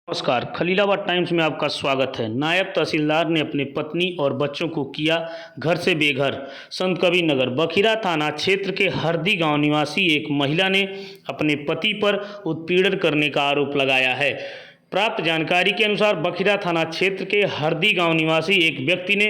नमस्कार, खलीलाबाद टाइम्स में आपका स्वागत है। नायब तहसीलदार ने अपने पत्नी और बच्चों को किया घर से बेघर। संत कबीर नगर बखिरा थाना क्षेत्र के हरदी गांव निवासी एक महिला ने अपने पति पर उत्पीड़न करने का आरोप लगाया है। प्राप्त जानकारी के अनुसार बखिरा थाना क्षेत्र के हरदी गांव निवासी एक व्यक्ति ने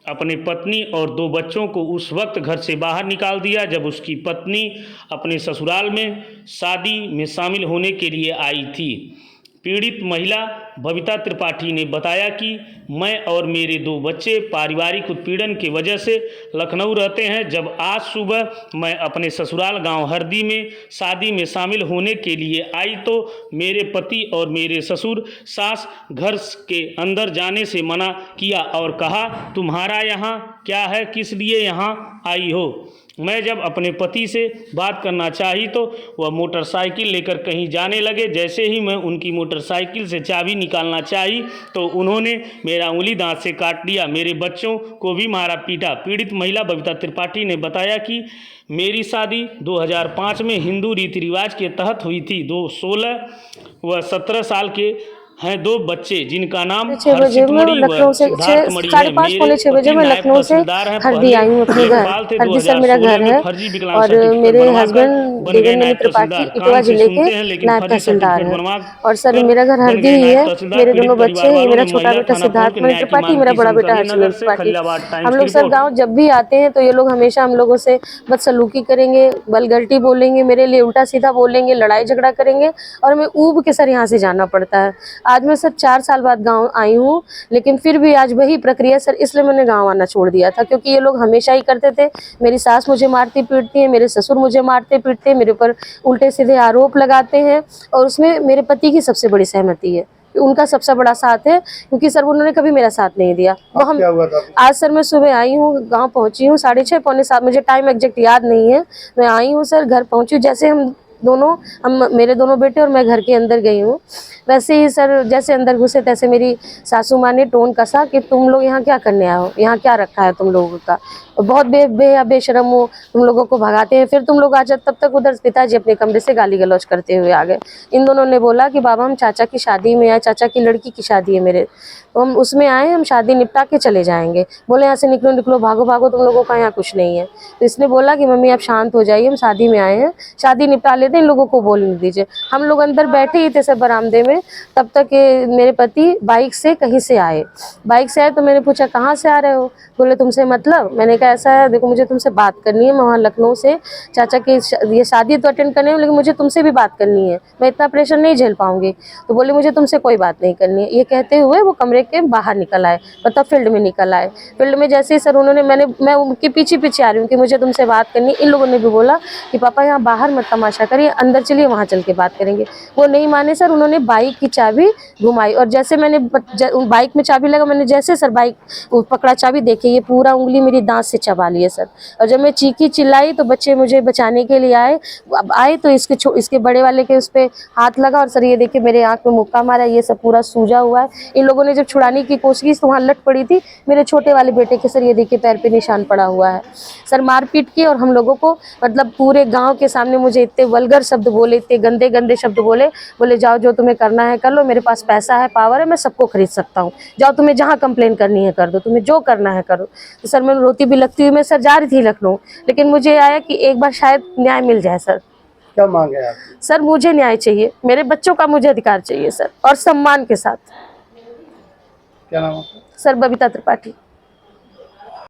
अपने पत्नी और 2 बच्चों को उस वक्त घर से बाहर निकाल दिया जब उसकी पत्नी अपने ससुराल में शादी में शामिल होने के लिए आई थी। पीड़ित महिला बबीता त्रिपाठी ने बताया कि मैं और मेरे 2 बच्चे पारिवारिक उत्पीड़न की वजह से लखनऊ रहते हैं। जब आज सुबह मैं अपने ससुराल गांव हरदी में शादी में शामिल होने के लिए आई तो मेरे पति और मेरे ससुर सास घर के अंदर जाने से मना किया और कहा, तुम्हारा यहाँ क्या है, किस लिए यहाँ आई हो। मैं जब अपने पति से बात करना चाही तो वह मोटरसाइकिल लेकर कहीं जाने लगे। जैसे ही मैं उनकी मोटरसाइकिल से चाबी निकालना चाही तो उन्होंने मेरा उंगली दांत से काट लिया। मेरे बच्चों को भी मारा पीटा। पीड़ित महिला बबीता त्रिपाठी ने बताया कि मेरी शादी 2005 में हिंदू रीति रिवाज के तहत हुई थी। 16 व 17 साल के हैं 2 बच्चे जिनका नाम लखनऊ से 5:30 पौने 6 बजे मैं लखनऊ से हरदी आई हूँ अपने घर। हरदी सर मेरा घर है और मेरे हस्बैंड देवेंद्र त्रिपाठी इटवा जिले के नायब तहसीलदार हैं। और सर मेरा घर हरदी ही है। मेरे दोनों बच्चे हैं, मेरा छोटा बेटा सिद्धार्थ मणि त्रिपाठी, मेरा बड़ा बेटा हर्षवर्धन त्रिपाठी। हम लोग सर गाँव जब भी आते हैं तो ये लोग हमेशा हम लोगों से बदसलूकी करेंगे, बलगल्टी बोलेंगे, मेरे लिए उल्टा सीधा बोलेंगे, लड़ाई झगड़ा करेंगे और हमें ऊब के सर यहाँ से जाना पड़ता है। आज मैं सर 4 साल बाद गांव आई हूँ, लेकिन फिर भी आज वही प्रक्रिया सर, इसलिए मैंने गांव आना छोड़ दिया था क्योंकि ये लोग हमेशा ही करते थे। मेरी सास मुझे मारती पीटती है, मेरे ससुर मुझे मारते पीटते हैं, मेरे ऊपर उल्टे सीधे आरोप लगाते हैं और उसमें मेरे पति की सबसे बड़ी सहमति है, उनका सबसे बड़ा साथ है क्योंकि सर उन्होंने कभी मेरा साथ नहीं दिया। वो हम आज सर मैं सुबह आई हूँ, गांव पहुंची हूँ 6:30 पौने 7, मुझे टाइम एग्जैक्ट याद नहीं है। मैं आई हूँ सर, घर पहुंची, जैसे हम मेरे दोनों बेटे और मैं घर के अंदर गई हूँ, वैसे ही सर जैसे अंदर घुसे तैसे मेरी सासू माँ ने टोन कसा कि तुम लोग यहाँ क्या करने आए हो, यहाँ क्या रखा है तुम लोगों का, बहुत बेशरम हो, तुम लोगों को भगाते हैं। फिर तुम लोग आ जाओ, तब तक उधर पिताजी अपने कमरे से गाली गलौज करते हुए आ गए। इन दोनों ने बोला कि बाबा हम चाचा की शादी में आए, चाचा की लड़की की शादी है मेरे, तो हम उसमें आए, हम शादी निपटा के चले जाएंगे। बोले यहाँ से निकलो निकलो, भागो भागो, तुम लोगों का यहाँ कुछ नहीं है। तो इसने बोला कि मम्मी आप शांत हो जाइए, हम शादी में आए हैं, शादी निपटा लेते हैं, इन लोगों को बोलने दीजिए। हम लोग अंदर बैठे ही थे सर बरामदे में, तब तक मेरे पति बाइक से कहीं से आए। बाइक से आए तो मैंने पूछा कहाँ से आ रहे हो, बोले तुमसे मतलब। मैंने कहा ऐसा है, देखो मुझे तुमसे बात करनी है, मैं वहाँ लखनऊ से चाचा की ये शादी तो अटेंड करने हूँ, लेकिन मुझे तुमसे भी बात करनी है, मैं इतना प्रेशर नहीं झेल पाऊंगी। तो बोले मुझे तुमसे कोई बात नहीं करनी है। ये कहते हुए वो कमरे के बाहर निकल आए, मतलब फील्ड में निकल आए। फील्ड में जैसे ही सर उन्होंने मैं उनके पीछे पीछे आ रही हूँ कि मुझे तुमसे बात करनी। इन लोगों ने भी बोला कि पापा यहाँ बाहर मत तमाशा करिए, अंदर चलिए, वहाँ चल के बात करेंगे। वो नहीं माने सर, उन्होंने बाइक की चाबी घुमाई और जैसे मैंने बाइक में चाबी लगा, मैंने जैसे सर बाइक पकड़ा चाबी, देखिए ये पूरा उंगली मेरी दांत से चबा ली है सर। और जब मैं चीखी चिल्लाई तो बच्चे मुझे बचाने के लिए आए। अब आए तो इसके बड़े वाले के उस पर हाथ लगा और सर ये देखिए मेरे आँख में मुक्का मारा, ये सब पूरा सूजा हुआ है। इन लोगों ने जब छुड़ाने की कोशिश की तो वहाँ लट पड़ी थी मेरे छोटे वाले बेटे के, सर ये देखिए पैर पे निशान पड़ा हुआ है। सर मारपीट की और हम लोगों को, मतलब पूरे गाँव के सामने मुझे इतने वल्गर शब्द बोले, इतने गंदे गंदे शब्द बोले जाओ जो तुम्हें करना है कर लो, मेरे पास पैसा है, पावर है, मैं सबको खरीद सकता हूँ, जाओ तुम्हें जहाँ कंप्लेन करनी है कर दो, तुम्हें जो करना है करो। तो सर मैं रोती भी लगती हुई मैं सर जा रही थी लखनऊ, लेकिन मुझे आया कि एक बार शायद न्याय मिल जाए। सर क्या मांग है आपकी? सर मुझे न्याय चाहिए, मेरे बच्चों का मुझे अधिकार चाहिए सर, और सम्मान के साथ। क्या नाम है? सर बबीता त्रिपाठी।